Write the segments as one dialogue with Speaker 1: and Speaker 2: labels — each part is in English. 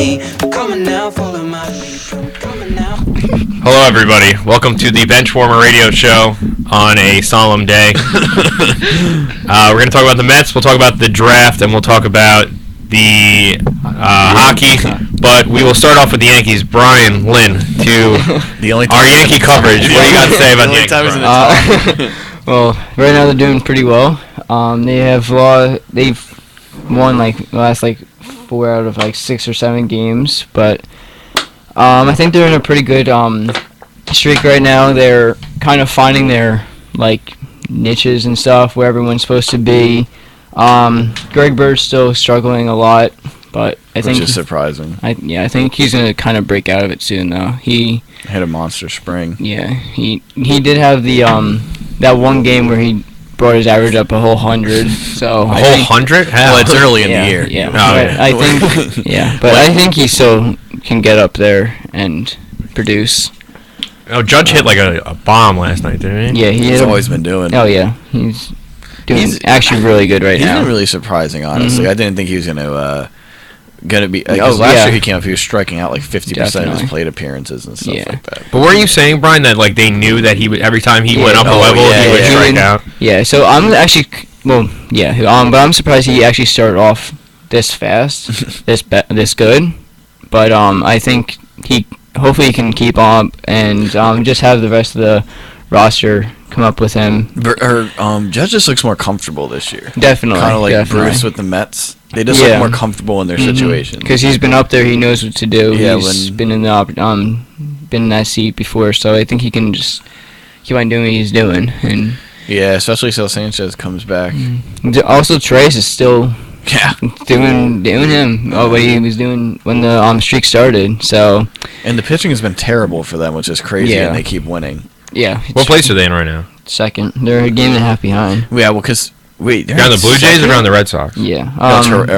Speaker 1: me. I'm coming now, follow my lead. I'm coming now.
Speaker 2: Hello, everybody. Welcome to the Benchwarmer Radio Show on a solemn day. We're going to talk about the Mets, we'll talk about the draft, and we'll talk about the hockey. But we will start off with the Yankees. Brian, Lynn, to our Yankee coverage. What do you got to say about the Yankees?
Speaker 3: Well, right now they're doing pretty well. They've won the last 4 out of 6 or 7 games, but I think they're in a pretty good streak right now. They're kind of finding their niches and stuff where everyone's supposed to be. Greg Bird's still struggling a lot, but
Speaker 4: Which is surprising.
Speaker 3: I think he's gonna kind of break out of it soon, though. He
Speaker 4: had a monster spring.
Speaker 3: Yeah, he did have the that one game where he brought his average up a whole 100. So
Speaker 2: a whole 100?
Speaker 4: Well, it's early in the year.
Speaker 3: Yeah,
Speaker 2: I
Speaker 3: think he still can get up there and produce.
Speaker 2: Oh, Judge hit a bomb last night, didn't he?
Speaker 3: Yeah,
Speaker 4: he's always been doing.
Speaker 3: Oh yeah, he's actually really good right now.
Speaker 4: He's been really surprising, honestly. Mm-hmm. I didn't think he was gonna be. Last year he came up, he was striking out 50% of his plate apperances and stuff like that.
Speaker 2: But weren't you saying, Brian, that they knew that he would every time he went up a level he would strike out?
Speaker 3: Yeah. So I'm actually but I'm surprised he actually started off this fast, this good. But I think hopefully he can keep on and just have the rest of the roster come up with him.
Speaker 4: Judge just looks more comfortable this year.
Speaker 3: Definitely.
Speaker 4: Kind of like Bruce with the Mets. They just look more comfortable in their situation.
Speaker 3: Because he's been up there, he knows what to do. Yeah, he's been in that seat before, so I think he can just keep on doing what he's doing. And
Speaker 4: especially till Sanchez comes back.
Speaker 3: Also, Trace is still doing him what he was doing when the streak started. So. And
Speaker 4: the pitching has been terrible for them, which is crazy, and they keep winning.
Speaker 3: Yeah.
Speaker 2: What place are they in right now?
Speaker 3: Second. They're a game and a half behind.
Speaker 4: Yeah, well, because they're
Speaker 2: on the Blue Jays or on the Red Sox?
Speaker 3: Yeah.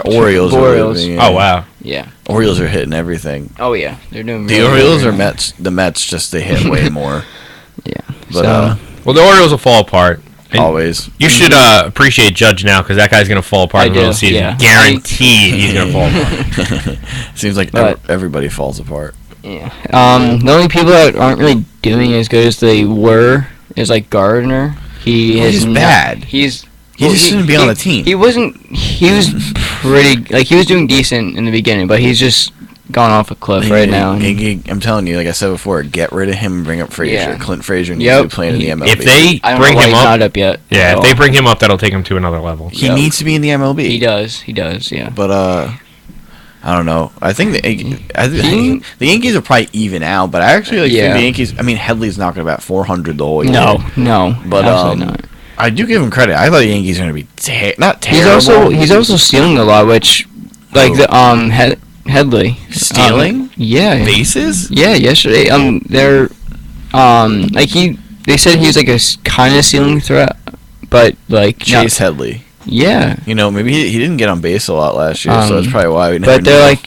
Speaker 4: Orioles.
Speaker 2: Oh wow.
Speaker 3: Yeah.
Speaker 4: Orioles are hitting everything.
Speaker 3: Oh yeah, they're doing.
Speaker 4: The Orioles or Mets? The Mets just they hit way more.
Speaker 3: Yeah.
Speaker 4: But
Speaker 2: well, the Orioles will fall apart. And
Speaker 4: always.
Speaker 2: You should appreciate Judge now because that guy's gonna fall apart in the middle of the season.
Speaker 3: Yeah.
Speaker 2: Guaranteed he's gonna fall apart.
Speaker 4: Seems like everybody falls apart.
Speaker 3: Yeah. The only people that aren't really doing as good as they were is Gardner.
Speaker 4: He's bad. He just shouldn't be on the team.
Speaker 3: He wasn't. He was pretty. He was doing decent in the beginning, but he's just gone off a cliff right now.
Speaker 4: I'm telling you, like I said before, get rid of him and bring up Frazier. Yeah. Clint Frazier needs to be playing in the MLB.
Speaker 2: If they bring him up,
Speaker 3: not up yet.
Speaker 2: Yeah, if they bring him up, that'll take him to another level.
Speaker 4: He needs to be in the MLB.
Speaker 3: He does. Yeah.
Speaker 4: But I don't know. I think the Yankees are probably even out, but I actually think the Yankees. I mean, Headley's not going to bat 400 the whole year.
Speaker 3: No,
Speaker 4: but
Speaker 3: absolutely not.
Speaker 4: I do give him credit. I thought the Yankees were going to be not terrible.
Speaker 3: He's also stealing a lot, which Headley
Speaker 4: stealing. Bases.
Speaker 3: Yeah, yesterday. They're they said he was a kind of stealing threat, but
Speaker 4: Chase Headley.
Speaker 3: Yeah.
Speaker 4: Maybe he didn't get on base a lot last year, so that's probably why we never
Speaker 3: knew.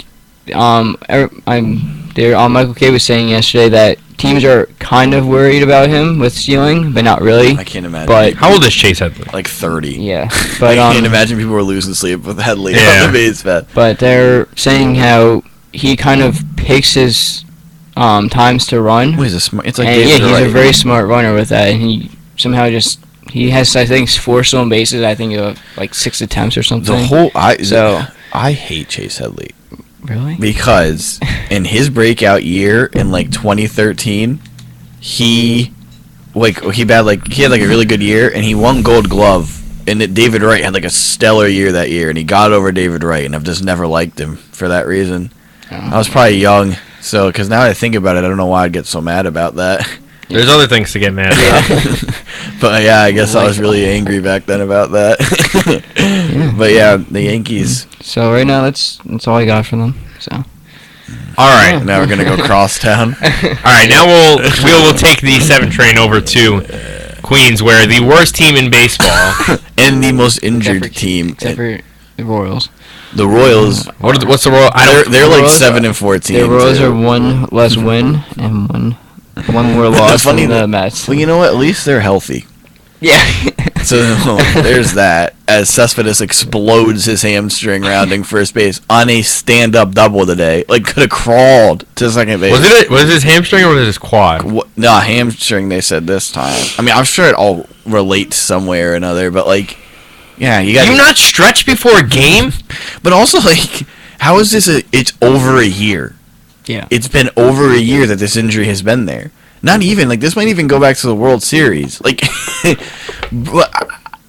Speaker 3: Michael Kay was saying yesterday that teams are kind of worried about him with stealing, but not really.
Speaker 4: I can't imagine.
Speaker 2: But how old is Chase Headley?
Speaker 4: 30.
Speaker 3: Yeah. But
Speaker 4: I can't imagine people were losing sleep with Headley on the base pad.
Speaker 3: But they're saying how he kind of picks his times to run.
Speaker 4: Well, he's smart. It's
Speaker 3: he's a very smart runner with that, and he somehow just. He has, I think, 4 stolen bases. I think 6 attempts or something.
Speaker 4: I hate Chase Headley.
Speaker 3: Really?
Speaker 4: Because in his breakout year in 2013, he had a really good year and he won Gold Glove. And David Wright had a stellar year that year, and he got over David Wright, and I've just never liked him for that reason. Oh. I was probably young, so because now that I think about it, I don't know why I'd get so mad about that.
Speaker 2: There's other things to get mad about.
Speaker 4: But yeah, I guess I was really angry back then about that. But yeah, the Yankees.
Speaker 3: So right now, that's all I got for them. So.
Speaker 2: All right,
Speaker 4: now we're gonna go cross town.
Speaker 2: All right, now we'll take the 7 train over to Queens, where the worst team in baseball
Speaker 4: and the most injured team,
Speaker 3: except for the Royals.
Speaker 4: The Royals.
Speaker 2: What's the Royals?
Speaker 4: They're 7-14.
Speaker 3: The Royals are 1 less win and one more loss than the Mets.
Speaker 4: Well, you know what? At least they're healthy.
Speaker 3: Yeah.
Speaker 4: So there's that. As Cespedes explodes his hamstring rounding first base on a stand-up double today, like could have crawled to second base.
Speaker 2: Was it his hamstring or was it his quad?
Speaker 4: No, hamstring. They said this time. I mean, I'm sure it all relates somewhere or another, but like, yeah, you got.
Speaker 2: You not stretch before a game?
Speaker 4: But also, like, how is this? It's over a year.
Speaker 3: Yeah.
Speaker 4: It's been over a year that this injury has been there. Not even like this might even go back to the World Series. Like, but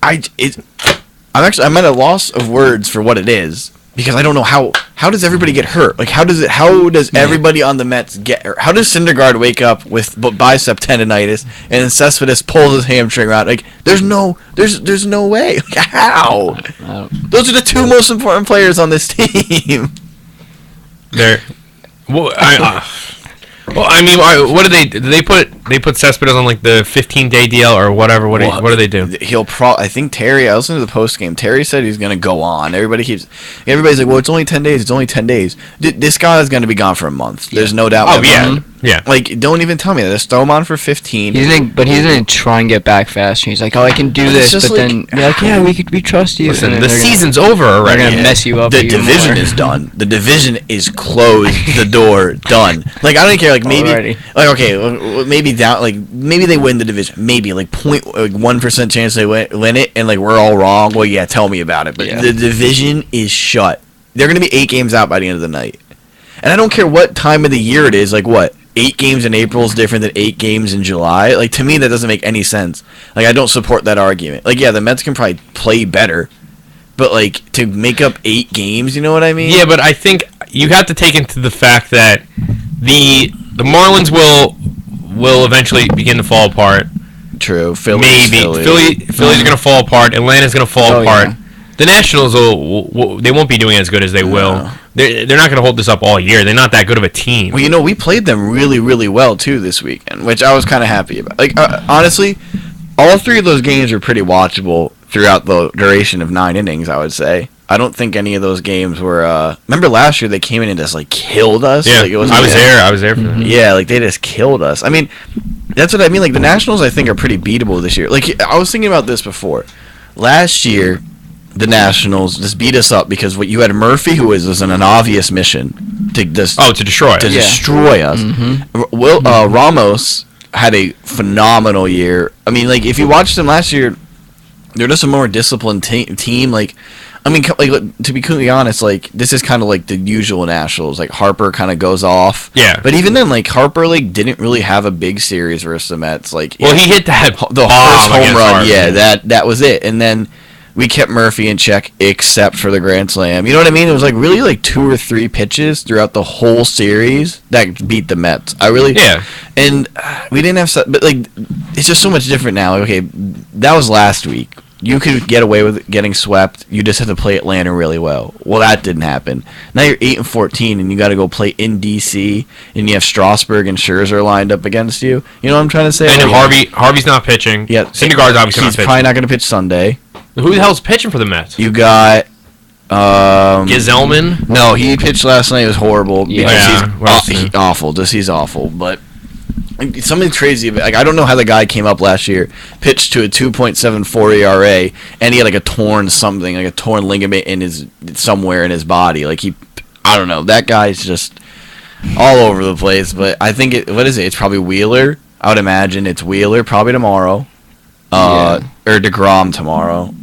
Speaker 4: I'm at a loss of words for what it is because I don't know how does everybody get hurt? Like how does everybody on the Mets get hurt? How does Syndergaard wake up with bicep tendonitis and then Cespedes pulls his hamstring out? Like there's no way. Like, how? Those are the two most important players on this team.
Speaker 2: Well, I mean, what do they put Cespedes on like the 15-day deal or whatever? What do they do?
Speaker 4: I think Terry. I listened to the post game. Terry said he's gonna go on. Everybody's like, well, it's only 10 days. It's only 10 days. This guy is gonna be gone for a month. There's no doubt.
Speaker 2: Oh yeah. Yeah.
Speaker 4: Like, don't even tell me that. Just throw him on for 15.
Speaker 3: He's gonna try and get back fast. He's like, oh, I can do this, but then they're like, yeah, we trust you.
Speaker 2: Listen, the season's over already.
Speaker 3: They're gonna mess you up.
Speaker 4: The division is done. The division is closed. The door done. Like I don't care. Like maybe.
Speaker 3: Alrighty.
Speaker 4: Like okay, maybe down. Like maybe they win the division. Maybe like 0.1% chance they win it, and like we're all wrong. Well, yeah, tell me about it. But the division is shut. They're gonna be 8 games out by the end of the night, and I don't care what time of the year it is. Like what? 8 games in April is different than 8 games in July. Like to me, that doesn't make any sense. Like I don't support that argument. Like yeah, the Mets can probably play better, but like to make up 8 games, you know what I mean?
Speaker 2: Yeah, but I think you have to take into the fact that the Marlins will eventually begin to fall apart.
Speaker 4: True.
Speaker 2: Philly's going to fall apart. Atlanta's going to fall apart. Yeah. The Nationals they won't be doing as good as they will. They're not going to hold this up all year. They're not that good of a team.
Speaker 4: Well, you know, we played them really, really well too this weekend, which I was kind of happy about. Like honestly, all 3 of those games were pretty watchable throughout the duration of 9 innings. I would say. I don't think any of those games were. Remember last year they came in and just like killed us.
Speaker 2: Yeah,
Speaker 4: like,
Speaker 2: I was there for that.
Speaker 4: Yeah, like they just killed us. I mean, that's what I mean. Like the Nationals, I think are pretty beatable this year. Like I was thinking about this before. Last year, the Nationals just beat us up because what you had Murphy, who was on an obvious mission to destroy us. Mm-hmm. Ramos had a phenomenal year. I mean, like if you watched them last year, they're just a more disciplined team. Like. I mean, like to be completely honest, like this is kind of like the usual Nationals. Like Harper kind of goes off.
Speaker 2: Yeah.
Speaker 4: But even then, like Harper like didn't really have a big series versus the Mets. Like
Speaker 2: he hit the first
Speaker 4: home run. Harper. Yeah, that was it. And then we kept Murphy in check except for the grand slam. You know what I mean? It was like really like 2 or 3 pitches throughout the whole series that beat the Mets. And we didn't have, but like it's just so much different now. Like, okay, that was last week. You could get away with getting swept. You just have to play Atlanta really well. Well, that didn't happen. Now you're 8-14, and you got to go play in DC, and you have Strasburg and Scherzer lined up against you. You know what I'm trying to say?
Speaker 2: And Harvey's not pitching.
Speaker 4: Yeah,
Speaker 2: Syndergaard's obviously not pitching.
Speaker 4: He's probably not going to pitch Sunday.
Speaker 2: Who the hell's pitching for the Mets?
Speaker 4: You got
Speaker 2: Giselman?
Speaker 4: No, he pitched last night. It was horrible.
Speaker 2: Yeah,
Speaker 4: he's awful. He's awful, but. Something crazy. Like I don't know how the guy came up last year, pitched to a 2.74 ERA, and he had like a torn ligament somewhere in his body. Like I don't know. That guy's just all over the place. But I think what is it? It's probably Wheeler. I would imagine it's Wheeler probably tomorrow, or DeGrom tomorrow.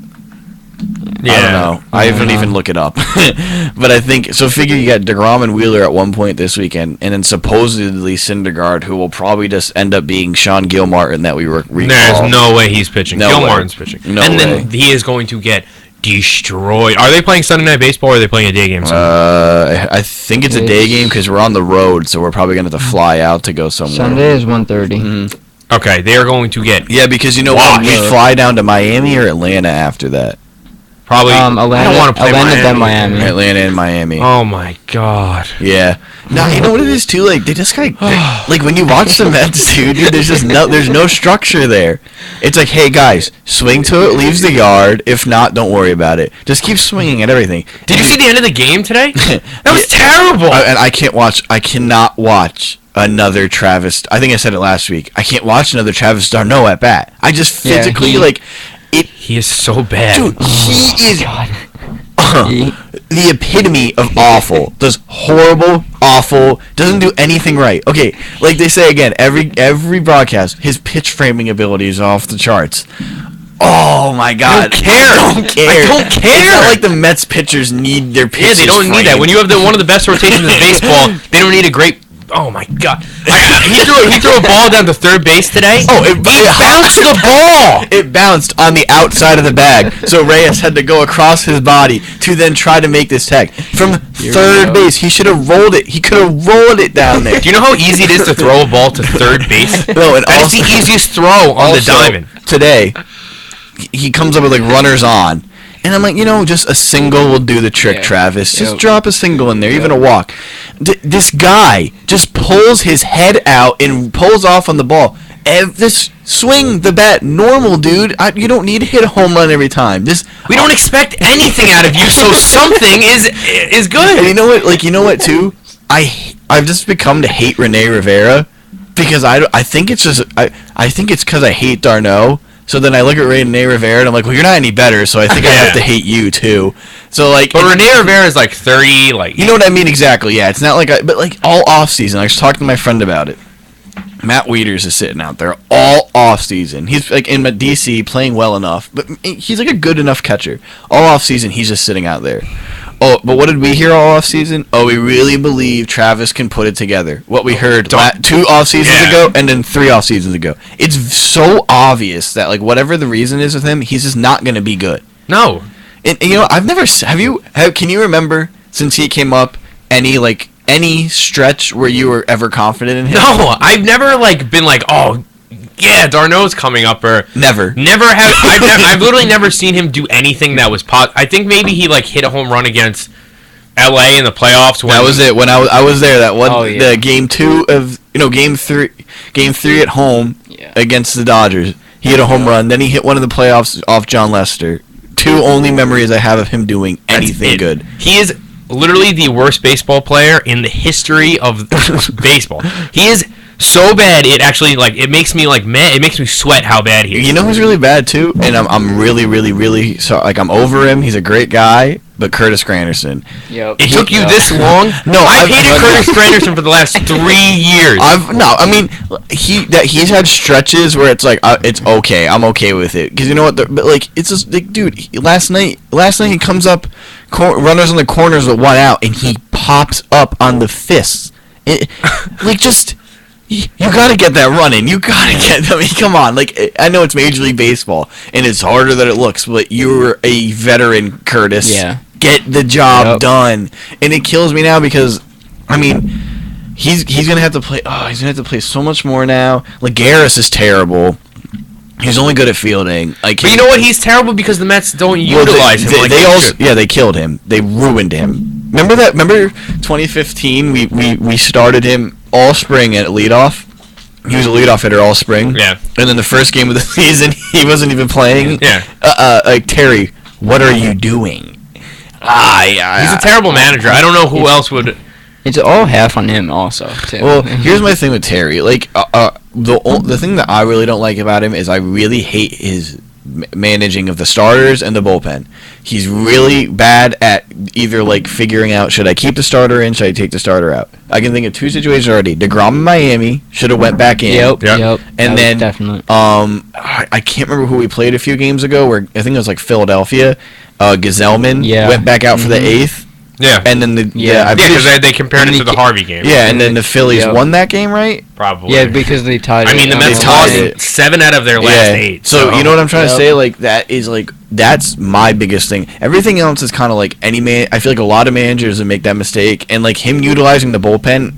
Speaker 2: Yeah.
Speaker 4: I don't know. I haven't even look it up. But I think so. Figure you got DeGrom and Wheeler at one point this weekend, and then supposedly Syndergaard, who will probably just end up being Sean Gilmartin that we recall.
Speaker 2: There's no way he's pitching.
Speaker 4: No
Speaker 2: Gilmartin's pitching. Then he is going to get destroyed. Are they playing Sunday Night Baseball or are they playing a day game?
Speaker 4: I think it's a day game because we're on the road, so we're probably going to have to fly out to go somewhere.
Speaker 3: Sunday is 1:30.
Speaker 4: Mm-hmm.
Speaker 2: Okay, they are going to get.
Speaker 4: Yeah, because you know what? We fly down to Miami or Atlanta after that.
Speaker 2: Probably.
Speaker 3: Atlanta,
Speaker 2: I don't want to play
Speaker 3: then Miami.
Speaker 4: Atlanta and Miami.
Speaker 2: Oh my God.
Speaker 4: Yeah. Now you know what it is too. Like they just like when you watch the Mets, dude. There's no structure there. It's like, hey guys, swing to it, leaves the yard. If not, don't worry about it. Just keep swinging at everything.
Speaker 2: Did you see the end of the game today? That was terrible.
Speaker 4: And I cannot watch another Travis. I think I said it last week. I can't watch another Travis d'Arnaud at bat. I just physically
Speaker 2: He is so bad.
Speaker 4: Dude, he is
Speaker 3: God.
Speaker 4: the epitome of awful. Does horrible, awful, doesn't do anything right. Okay, like they say again, every broadcast, his pitch framing ability is off the charts. Oh my God!
Speaker 2: I don't care. I don't care.
Speaker 4: It's not like the Mets pitchers need their pitches.
Speaker 2: Yeah, they don't need that. When you have one of the best rotations in baseball, they don't need a great. Oh my God! He threw a ball down to third base today.
Speaker 4: Oh, it
Speaker 2: bounced the ball.
Speaker 4: It bounced on the outside of the bag, so Reyes had to go across his body to then try to make this tag from third base. He should have rolled it. He could have rolled it down there.
Speaker 2: Do you know how easy it is to throw a ball to third base?
Speaker 4: No, and
Speaker 2: that is the easiest throw on the diamond.
Speaker 4: Today, he comes up with like runners on. And I'm like, just a single will do the trick, Travis. Just drop a single in there, even a walk. This guy just pulls his head out and pulls off on the ball. This swing the bat normal, dude. You don't need to hit a home run every time.
Speaker 2: We don't expect anything out of you, so something is good.
Speaker 4: And you know what? You know what too? I've just become to hate Rene Rivera because I think it's just I think it's because I hate d'Arnaud. So then I look at Rene Rivera and I'm like, well, you're not any better, so I think I have to hate you too. So
Speaker 2: but Rene Rivera is like 30,
Speaker 4: you know what I mean exactly? Yeah, it's not like but all off season. I was talking to my friend about it. Matt Wieters is sitting out there all off season. He's like in DC playing well enough, but he's like a good enough catcher. All off season, he's just sitting out there. Oh, but what did we hear all off season? Oh, we really believe Travis can put it together. What we heard 2 off seasons ago and then 3 off seasons ago. It's so obvious that whatever the reason is with him, he's just not going to be good.
Speaker 2: No.
Speaker 4: And I've never can you remember since he came up any stretch where you were ever confident in him?
Speaker 2: No, I've never been oh yeah, d'Arnaud's coming up or
Speaker 4: never
Speaker 2: have. I've literally never seen him do anything that was I think maybe he hit a home run against LA in the playoffs.
Speaker 4: That was it. When I was there, that one the game 2 of game 3 at home against the Dodgers. He hit a home run. Then he hit one of the playoffs off John Lester. 2 only memories I have of him doing anything good.
Speaker 2: He is literally the worst baseball player in the history of baseball. He is so bad it actually it makes me mad. It makes me sweat how bad he is.
Speaker 4: You know who's really bad too, and I'm really really really sorry. I'm over him. He's a great guy, but Curtis Granderson.
Speaker 3: Yep.
Speaker 2: It took you this long?
Speaker 4: No,
Speaker 2: I've hated Curtis Granderson for the last 3 years.
Speaker 4: He's had stretches where it's it's okay. I'm okay with it because you know what? But it's just dude. Last night he comes up, runners on the corners with 1 out, and he pops up on the fists. You gotta get that running. You gotta get. I mean, come on. I know it's Major League Baseball, and it's harder than it looks. But you're a veteran, Curtis.
Speaker 3: Yeah.
Speaker 4: Get the job done. And it kills me now because, he's gonna have to play. Oh, he's gonna have to play so much more now. Garris is terrible. He's only good at fielding.
Speaker 2: But you know what? He's terrible because the Mets don't utilize him.
Speaker 4: They killed him. They ruined him. Remember that? Remember 2015? We started him all spring at leadoff. He was a leadoff hitter all spring.
Speaker 2: Yeah.
Speaker 4: And then the first game of the season, he wasn't even playing.
Speaker 2: Yeah.
Speaker 4: Terry, what are you doing?
Speaker 2: He's a terrible manager. I don't know who else would.
Speaker 3: It's all half on him also, too.
Speaker 4: Well, here's my thing with Terry. The thing that I really don't like about him is I really hate his managing of the starters and the bullpen. He's really bad at either figuring out, should I keep the starter in, should I take the starter out? I can think of 2 situations already. DeGrom in Miami should have went back in.
Speaker 3: Yep.
Speaker 4: And then
Speaker 3: definitely.
Speaker 4: I can't remember who we played a few games ago where I think it was Philadelphia. Gazelman went back out for the 8th.
Speaker 2: Yeah.
Speaker 4: And then
Speaker 2: because they compared it to the Harvey game.
Speaker 4: Yeah, and then the Phillies won that game, right?
Speaker 2: Probably.
Speaker 3: Yeah, because they tied it.
Speaker 2: I mean, the Mets lost 7 out of their last 8.
Speaker 4: So you know what I'm trying to say? That is that's my biggest thing. Everything else is kind of any man. I feel a lot of managers would make that mistake, and him utilizing the bullpen,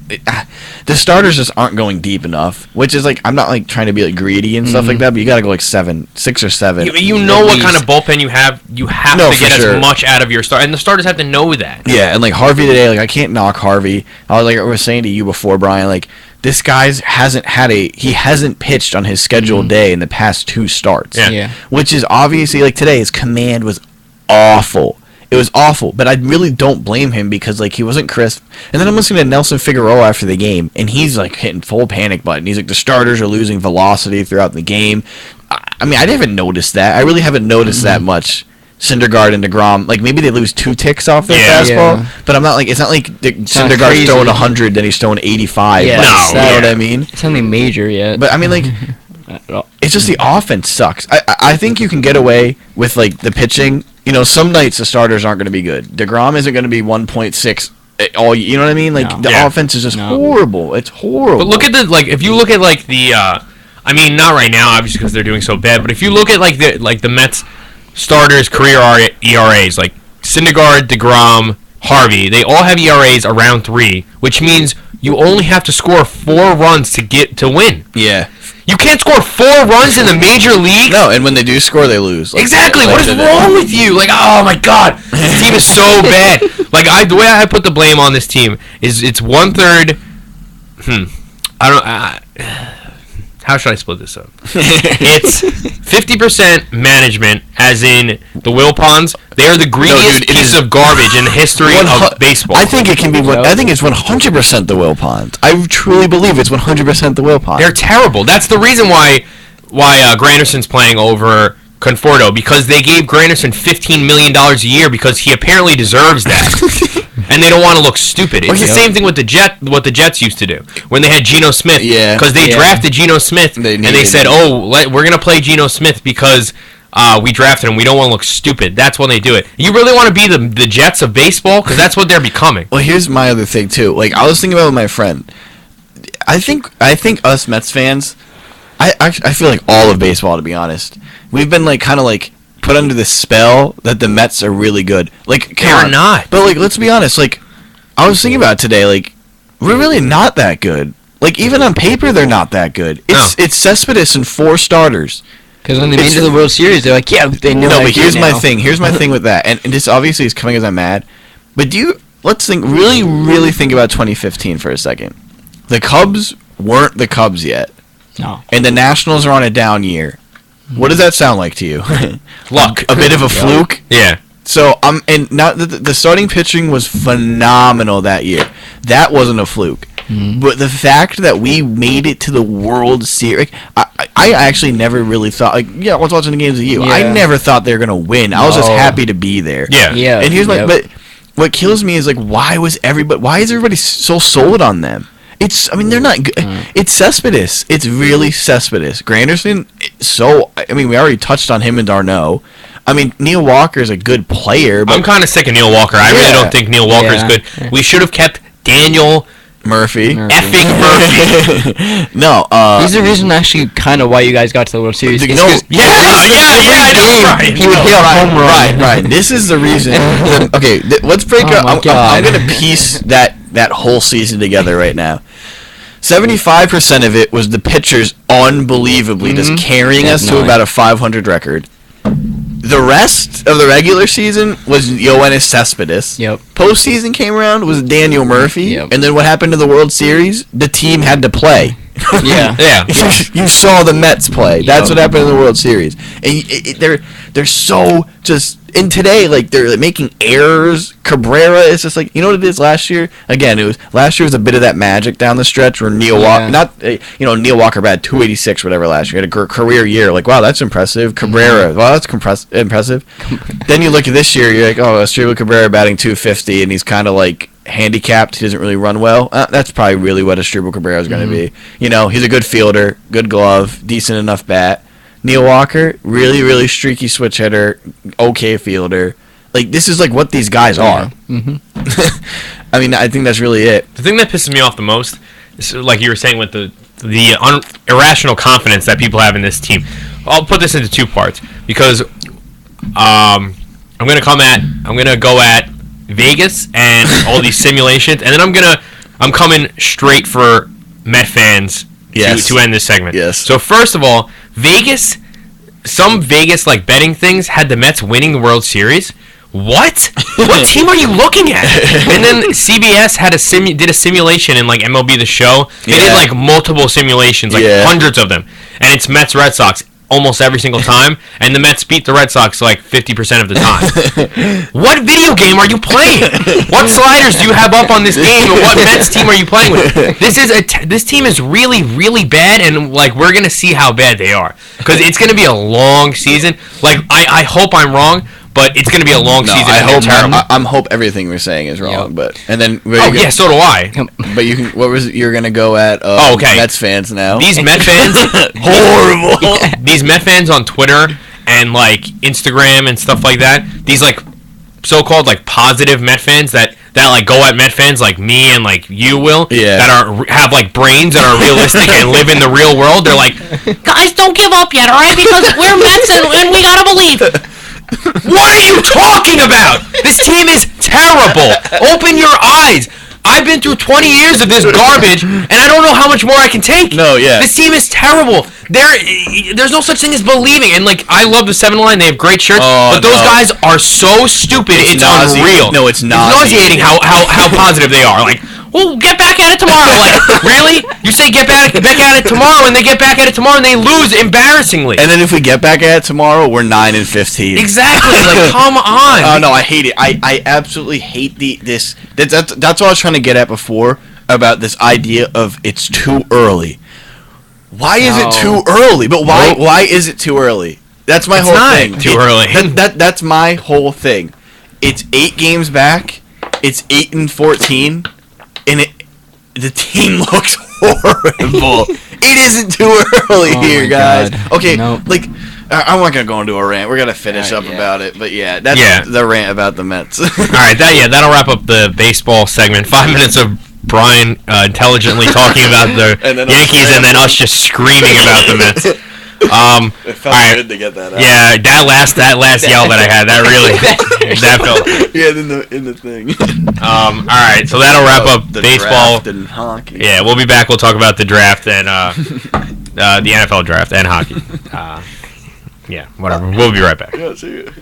Speaker 4: the starters just aren't going deep enough. Which is I'm not trying to be greedy and stuff like that, but you gotta go 6 or 7.
Speaker 2: You know what kind of bullpen you have. You have to get as much out of your start, and the starters have to know that.
Speaker 4: Yeah, and Harvey today, I can't knock Harvey. I was saying to you before, Brian, this guy hasn't pitched on his scheduled day in the past 2 starts.
Speaker 2: Yeah.
Speaker 4: Which is obviously today his command was awful. It was awful, but I really don't blame him because like he wasn't crisp. And then I'm listening to Nelson Figueroa after the game, and he's like hitting full panic button. He's like, the starters are losing velocity throughout the game. I mean, I didn't notice that. I really haven't noticed that much. Syndergaard and DeGrom, like maybe they lose 2 ticks off their fastball, but I'm not like it's not like Syndergaard's throwing 100, then he's throwing 85.
Speaker 3: Yeah,
Speaker 4: like, you know what I mean?
Speaker 3: It's nothing major yet.
Speaker 4: But I mean, like, it's just the offense sucks. I think you can get away with like the pitching. You know, some nights the starters aren't going to be good. DeGrom isn't going to be 1.6 all. You know what I mean? Like the offense is just horrible. It's horrible.
Speaker 2: But look at if you look at like the, I mean, not right now, obviously because they're doing so bad. But if you look at like the Mets starters' career ERAs, like Syndergaard, DeGrom, Harvey, they all have ERAs around 3, which means you only have to score 4 runs to win.
Speaker 4: Yeah.
Speaker 2: You can't score 4 runs in the major league.
Speaker 4: No, and when they do score, they lose. Like,
Speaker 2: exactly. What is wrong with you? Like, oh my God, this team is so bad. Like, the way I put the blame on this team is it's 1/3. How should I split this up? It's 50% management, as in the Wilpons. They are the greediest piece of garbage in the history of baseball.
Speaker 4: I think it can be. I think it's 100% the Wilpons. I truly believe it's 100% the Wilpons.
Speaker 2: They're terrible. That's the reason why Granderson's playing over Conforto, because they gave Granderson $15 million a year because he apparently deserves that. And they don't want to look stupid. It's the same thing with what the Jets used to do when they had Geno Smith.
Speaker 4: Yeah.
Speaker 2: Because they drafted Geno Smith, and they said, we're going to play Geno Smith because we drafted him. We don't want to look stupid. That's when they do it. You really want to be the Jets of baseball? Because that's what they're becoming.
Speaker 4: Well, here's my other thing, too. Like, I was thinking about it with my friend. I think us Mets fans, I feel like all of baseball, to be honest, we've been, like, kind of, like, put under the spell that the Mets are really good. Like,
Speaker 2: they're not.
Speaker 4: But like, let's be honest. Like, I was thinking about it today. Like, we're really not that good. Like, even on paper, they're not that good. It's Cespedes and 4 starters.
Speaker 3: Because when they made it to the World Series, they're like, yeah, they know.
Speaker 4: No, but here's my thing. Here's my thing with that. And this obviously is coming as I'm mad. But let's think, really think about 2015 for a second. The Cubs weren't the Cubs yet.
Speaker 3: No.
Speaker 4: And the Nationals are on a down year. What does that sound like to you?
Speaker 2: Luck.
Speaker 4: A bit of a fluke?
Speaker 2: Yeah.
Speaker 4: So and not the starting pitching was phenomenal that year. That wasn't a fluke. But the fact that we made it to the World Series, I actually never really thought, like, I was watching the games with you.
Speaker 3: Yeah.
Speaker 4: I never thought they were gonna win. I was just happy to be there.
Speaker 2: Yeah.
Speaker 3: Yeah.
Speaker 4: And here's but what kills me is like, why is everybody so sold on them? They're not good. It's Cespedes. It's really Cespedes. Granderson, we already touched on him and Darno. I mean, Neil Walker is a good player. But
Speaker 2: I'm kind of sick of Neil Walker. I really don't think Neil Walker is good. Yeah. We should have kept Daniel
Speaker 4: Murphy.
Speaker 2: Effing Murphy.
Speaker 4: No.
Speaker 3: He's the reason actually kind of why you guys got to the World Series.
Speaker 4: Right.
Speaker 3: He would hit a home run.
Speaker 4: Right. This is the reason. Okay, let's break up. I'm going to piece that whole season together right now. 75% of it was the pitchers unbelievably just carrying us to about a 500 record. The rest of the regular season was Yoenis Cespedes.
Speaker 3: Yep.
Speaker 4: Postseason came around, was Daniel Murphy.
Speaker 3: Yep.
Speaker 4: And then what happened to the World Series? The team had to play.
Speaker 3: Yeah.
Speaker 2: Yeah.
Speaker 4: You saw the Mets play. That's what happened in the World Series. And they're so just... And today, like, they're making errors. Cabrera is just like, you know what it is last year? Again, last year was a bit of that magic down the stretch where Neil Walker, Neil Walker had 286 whatever last year. He had a career year. Like, wow, that's impressive. Cabrera, wow, that's impressive. Then you look at this year, you're like, oh, Estrella Cabrera batting 250, and he's kind of like handicapped. He doesn't really run well. That's probably really what Estrella Cabrera is going to be. You know, he's a good fielder, good glove, decent enough bat. Neil Walker, really, really streaky switch hitter, okay fielder. Like, this is like what these guys are. I mean, I think that's really it.
Speaker 2: The thing that pisses me off the most is, like you were saying, with the irrational confidence that people have in this team. I'll put this into 2 parts because I'm gonna go at Vegas and all these simulations, and then I'm coming straight for Met fans to end this segment.
Speaker 4: Yes.
Speaker 2: So first of all, some Vegas like betting things had the Mets winning the World Series. What? What team are you looking at? And then CBS did a simulation in like MLB The Show. They did like multiple simulations, like hundreds of them, and it's Mets Red Sox. almost every single time, and the Mets beat the Red Sox like 50% of the time. What video game are you playing? What sliders do you have up on this game, and what Mets team are you playing with? This team is really, really bad, and like we're gonna see how bad they are because it's gonna be a long season. Like I hope I'm wrong. But it's going to be a long season.
Speaker 4: I hope everything we're saying is wrong. But and then
Speaker 2: yeah, so do I.
Speaker 4: But you can. What was it? You're going to go at?
Speaker 2: Okay.
Speaker 4: Mets fans now.
Speaker 2: These Met fans, horrible. These Met fans on Twitter and like Instagram and stuff like that. These like so-called like positive Met fans that like go at Met fans like me and like you will.
Speaker 4: Yeah.
Speaker 2: That have like brains that are realistic and live in the real world. They're like, guys, don't give up yet, all right? Because we're Mets and we gotta believe. What are you talking about? This team is terrible. Open your eyes. I've been through 20 years of this garbage, and I don't know how much more I can take.
Speaker 4: No, yeah.
Speaker 2: This team is terrible. There's no such thing as believing. And, like, I love the 7-Line. They have great shirts. But those guys are so stupid, it's unreal.
Speaker 4: No, it's nauseating.
Speaker 2: It's nauseating how positive they are. Like, well, get back at it tomorrow. Like, really? You say get back at it tomorrow, and they get back at it tomorrow, and they lose embarrassingly.
Speaker 4: And then if we get back at it tomorrow, we're 9-15.
Speaker 2: Exactly. Like, come on.
Speaker 4: Oh no, I hate it. I absolutely hate this. That's what I was trying to get at before about this idea of it's too early. Why is it too early? But why is it too early? That's my whole thing.
Speaker 2: Too early.
Speaker 4: That's my whole thing. It's 8 games back. It's 8-14. And the team looks horrible. It isn't too early here, guys.
Speaker 3: God.
Speaker 4: Okay,
Speaker 3: Nope.
Speaker 4: like I'm not gonna go into a rant. We're gonna finish up about it, but that's the rant about the Mets.
Speaker 2: All right, that'll wrap up the baseball segment. 5 minutes of Brian intelligently talking about the Yankees, and then us just screaming about the Mets.
Speaker 4: It felt good to get that out.
Speaker 2: Yeah, that last yell that I had, that felt.
Speaker 4: Yeah, in the thing.
Speaker 2: All right, so that'll wrap up
Speaker 4: the
Speaker 2: baseball
Speaker 4: draft and hockey.
Speaker 2: Yeah, we'll be back. We'll talk about the draft and the NFL draft and hockey. Yeah, whatever. We'll be right back.
Speaker 4: Yeah, see you.